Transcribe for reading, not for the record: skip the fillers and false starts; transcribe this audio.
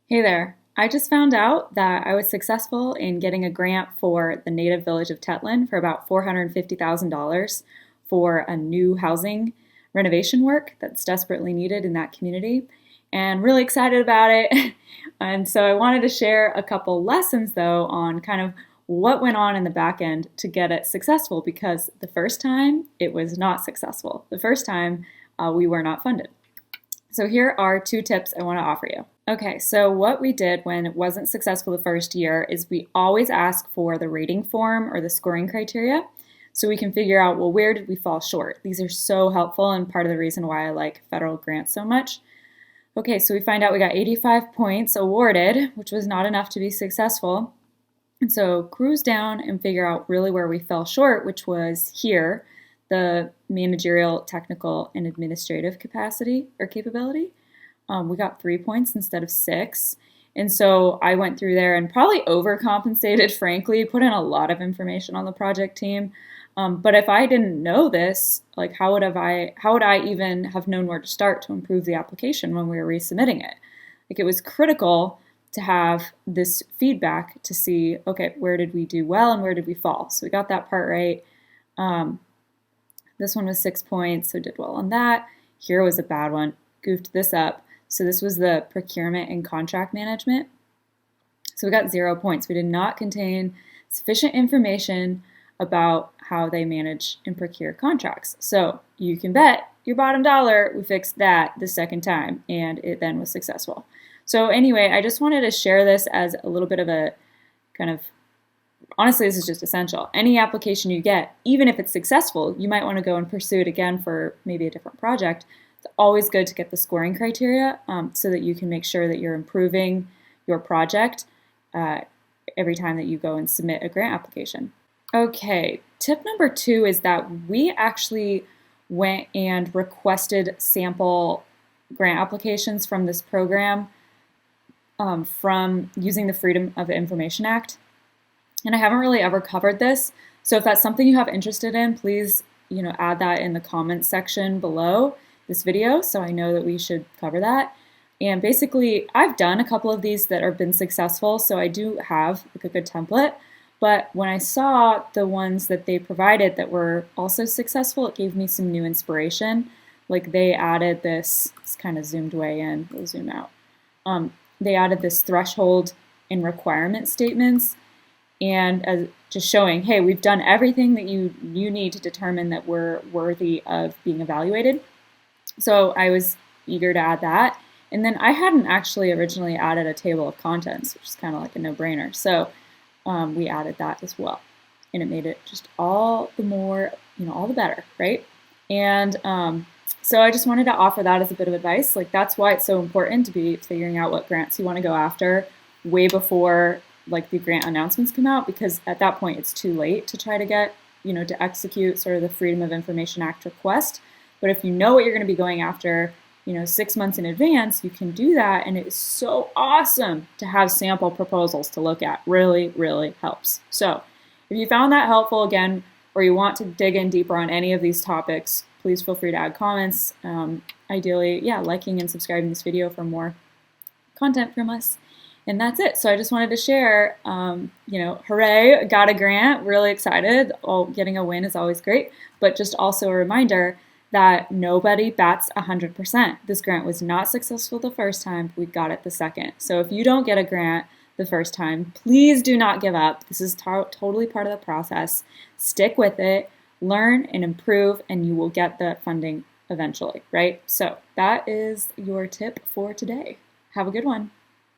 Hey there. I just found out that I was successful in getting a grant for the native village of Tetlin for about $450,000 for a new housing renovation work that's desperately needed in that community. And really excited about it. And so I wanted to share a couple lessons though on kind of what went on in the back end to get it successful because the first time it was not successful. The first time we were not funded. So here are two tips I want to offer you. Okay, so what we did when it wasn't successful the first year is we always ask for the rating form or the scoring criteria so we can figure out, well, where did we fall short? These are so helpful and part of the reason why I like federal grants so much. Okay, so we find out we got 85 points awarded, which was not enough to be successful. And so cruise down and figure out really where we fell short, which was here, the managerial, technical, and administrative capacity or capability. We got 3 points instead of 6. And so I went through there and probably overcompensated, frankly, put in a lot of information on the project team. But if I didn't know this, like how would I even have known where to start to improve the application when we were resubmitting it? Like it was critical to have this feedback to see, okay, where did we do well and where did we fall? So we got that part right. This one was 6 points, so did well on that. Here was a bad one, goofed this up. So this was the procurement and contract management. So we got 0 points. We did not contain sufficient information about how they manage and procure contracts. So you can bet your bottom dollar we fixed that the second time and it then was successful. So anyway, I just wanted to share this as a little bit of a kind of, honestly, this is just essential. Any application you get, even if it's successful, you might want to go and pursue it again for maybe a different project. It's always good to get the scoring criteria so that you can make sure that you're improving your project every time that you go and submit a grant application. Okay, tip number 2 is that we actually went and requested sample grant applications from this program from using the Freedom of Information Act. And I haven't really ever covered this, so if that's something you have interested in, please add that in the comments section below this video so I know that we should cover that. And basically, I've done a couple of these that have been successful, so I do have like a good template. But when I saw the ones that they provided that were also successful, it gave me some new inspiration. Like they added this, it's kind of zoomed way in, we'll zoom out. They added this threshold and requirement statements and just showing, hey, we've done everything that you need to determine that we're worthy of being evaluated. So I was eager to add that. And then I hadn't actually originally added a table of contents, which is kind of like a no-brainer. So we added that as well. And it made it just all the more, all the better, right? And so I just wanted to offer that as a bit of advice. Like that's why it's so important to be figuring out what grants you want to go after way before like the grant announcements come out, because at that point it's too late to try to get, to execute sort of the Freedom of Information Act request. But if you know what you're going to be going after, 6 months in advance, you can do that. And it is so awesome to have sample proposals to look at. Really, really helps. So if you found that helpful again, or you want to dig in deeper on any of these topics, please feel free to add comments. Ideally, liking and subscribing this video for more content from us. And that's it. So I just wanted to share, hooray, got a grant, really excited. Getting a win is always great, but just also a reminder that nobody bats 100%. This grant was not successful the first time, we got it the second. So if you don't get a grant the first time, please do not give up. This is totally part of the process. Stick with it, learn and improve, and you will get the funding eventually, right? So that is your tip for today. Have a good one.